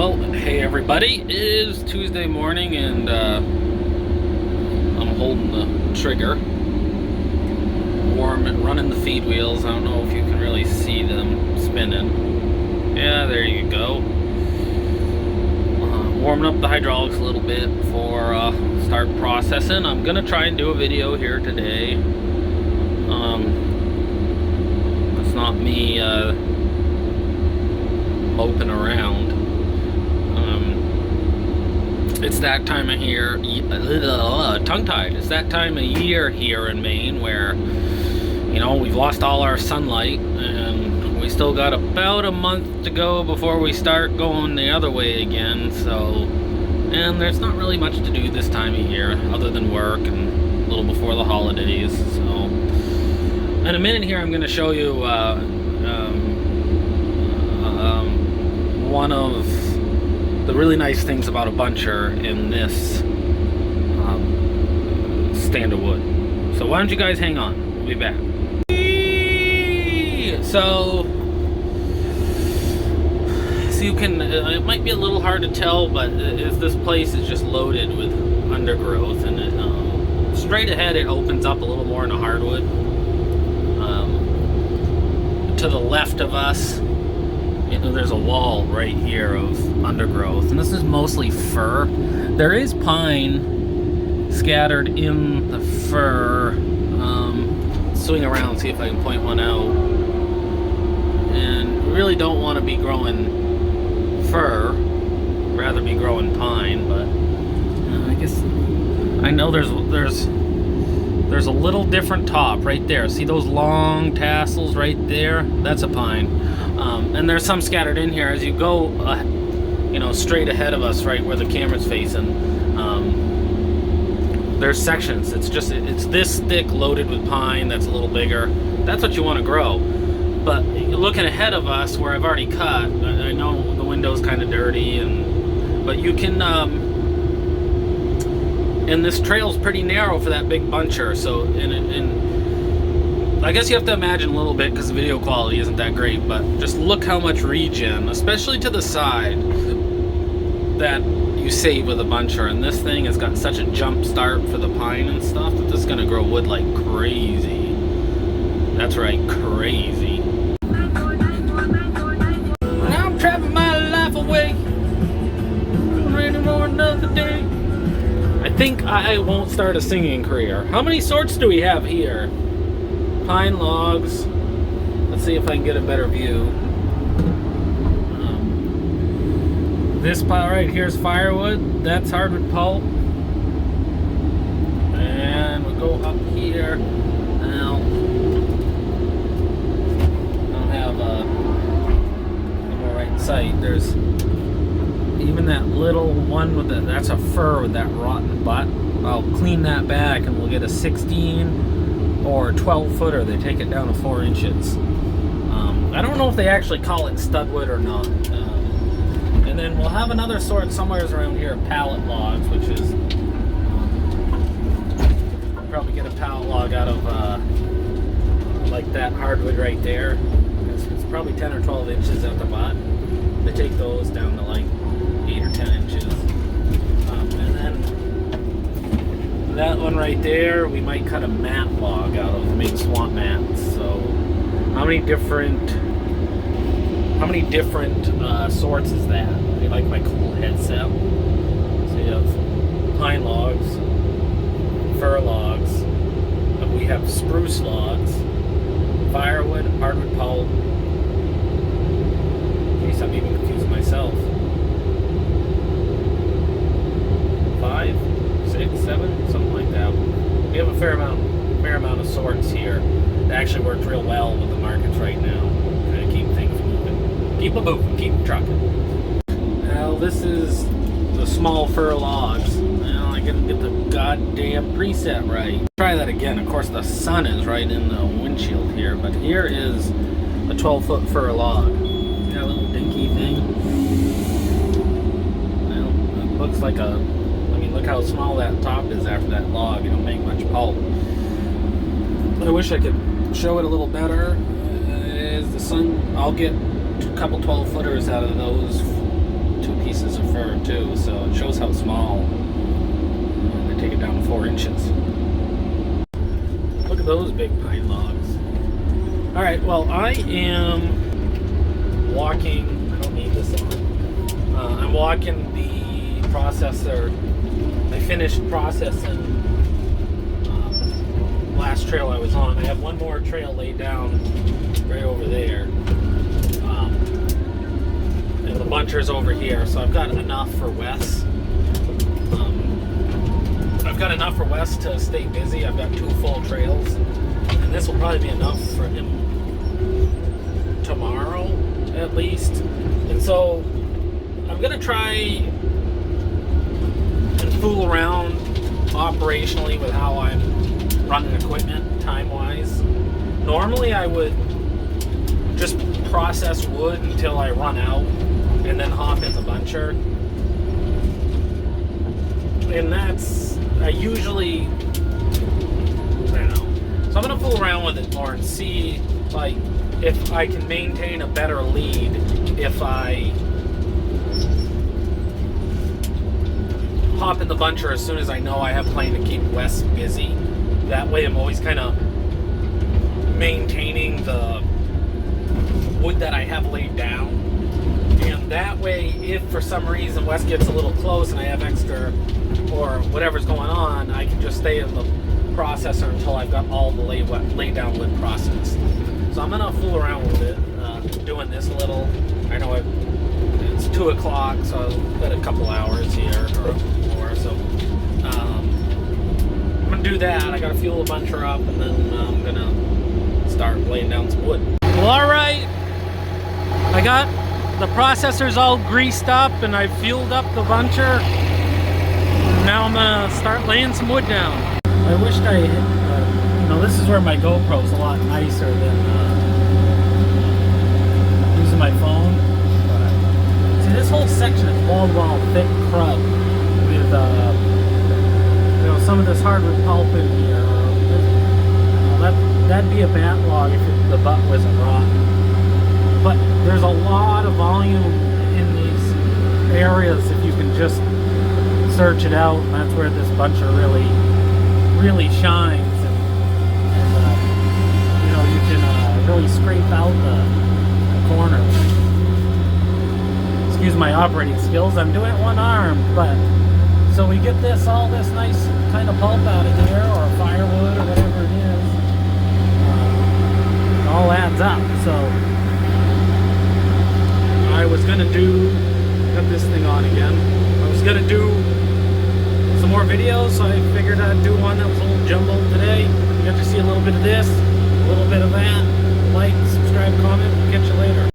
Well, hey everybody, it is Tuesday morning and I'm holding the trigger, running the feed wheels. I don't know if you can really see them spinning. Yeah, there you go. Warming up the hydraulics a little bit before start processing. I'm gonna try and do a video here today. It's not me moping around. It's that time of year, tongue-tied. It's that time of year here in Maine where, you know, we've lost all our sunlight and we still got about a month to go before we start going the other way again. So, and there's not really much to do this time of year other than work and a little before the holidays. So, in a minute here, I'm going to show you one of the really nice things about a buncher in this stand of wood. So why don't you guys hang on? We'll be back. So you can, it might be a little hard to tell, but this place is just loaded with undergrowth, and it, straight ahead it opens up a little more into hardwood. To the left of us, you know, there's a wall right here of undergrowth, and this is mostly fir. There is pine scattered in the fir. Swing around, see if I can point one out. And we really don't want to be growing fir, rather be growing pine, but I guess I know there's a little different top right there. See those long tassels right there? That's a pine. And there's some scattered in here as you go, you know, straight ahead of us, right where the camera's facing. There's sections. It's this thick, loaded with pine. That's a little bigger. That's what you want to grow. But looking ahead of us, where I've already cut, I know the window's kind of dirty, but you can. And this trail's pretty narrow for that big buncher. So I guess you have to imagine a little bit because the video quality isn't that great, but just look how much regen, especially to the side, that you save with a buncher. And this thing has got such a jump start for the pine and stuff that this is going to grow wood like crazy. That's right, crazy. Now I'm traveling my life away, ready for another day. I think I won't start a singing career. How many sorts do we have here? Pine logs. Let's see if I can get a better view. This pile right here is firewood. That's hardwood pulp. And we'll go up here. Now, I don't have more right in sight. There's even that little one with that's a fir with that rotten butt. I'll clean that back and we'll get a 16 or 12 footer. They take it down to 4 inches. I don't know if they actually call it studwood or not. And then we'll have another sort somewhere around here, pallet logs, which is probably get a pallet log out of like that hardwood right there. It's probably 10 or 12 inches at the butt. They take those down to like 8 or 10 inches. And then that one right there, we might cut a mat log out of to make swamp mats. So how many different sorts is that? You like my cool headset? So you have pine logs, fir logs, we have spruce logs, firewood, hardwood pulp. In case I'm even confusing myself. 5, 6, 7, something like that. We have a fair amount of sorts here. It actually works real well with the markets right now. Kind of keep things moving. Keep them moving, keep them trucking. Now this is the small fir logs. Now I gotta get the goddamn preset right. Try that again. Of course the sun is right in the windshield here, but here is a 12-foot fir log. See that little dinky thing? Well, it looks like a, look how small that top is after that log. You don't make much pulp. I wish I could show it a little better. As the sun, I'll get a couple 12 footers out of those 2 pieces of fir too, so it shows how small. I'm gonna take it down to 4 inches. Look at those big pine logs. All right, well, I am walking. I don't need this on. I'm walking the processor. I finished processing last trail I was on. I have one more trail laid down right over there. And the buncher's over here, so I've got enough for Wes. I've got enough for Wes to stay busy. I've got 2 full trails, and this will probably be enough for him tomorrow at least. And so I'm gonna try and fool around operationally with how I'm running equipment time-wise. Normally I would just process wood until I run out and then hop in the buncher. And I usually, I don't know. So I'm gonna fool around with it more and see like if I can maintain a better lead if I hop in the buncher as soon as I know I have plenty to keep Wes busy. That way I'm always kind of maintaining the wood that I have laid down. And that way, if for some reason Wes gets a little close and I have extra or whatever's going on, I can just stay in the processor until I've got all the laid down wood processed. So I'm gonna fool around with it, doing this a little. I know it's 2 o'clock, so I've got a couple hours here or more. So I'm gonna do that. I gotta fuel the buncher up, and then I'm gonna start laying down some wood. Well, all right. I got the processors all greased up, and I fueled up the buncher. Now I'm gonna start laying some wood down. I wished I had, this is where my GoPro's a lot nicer than using my phone. But, see, this whole section is wall-to-wall thick crud with, some of this hardwood pulp in here. That'd be a bat log if the butt wasn't rotten. But there's a lot of volume in these areas if you can just search it out, and that's where this buncher really shines. And you can really scrape out the corners. Excuse my operating skills. I'm doing it one arm, but so we get all this nice kind of pulp out of here, or firewood, or whatever it is. It all adds up. So I was gonna got this thing on again. I was gonna do some more videos, so I figured I'd do one that was a little jumbled today. You got to see a little bit of this, a little bit of that. Like, subscribe, comment. We'll catch you later.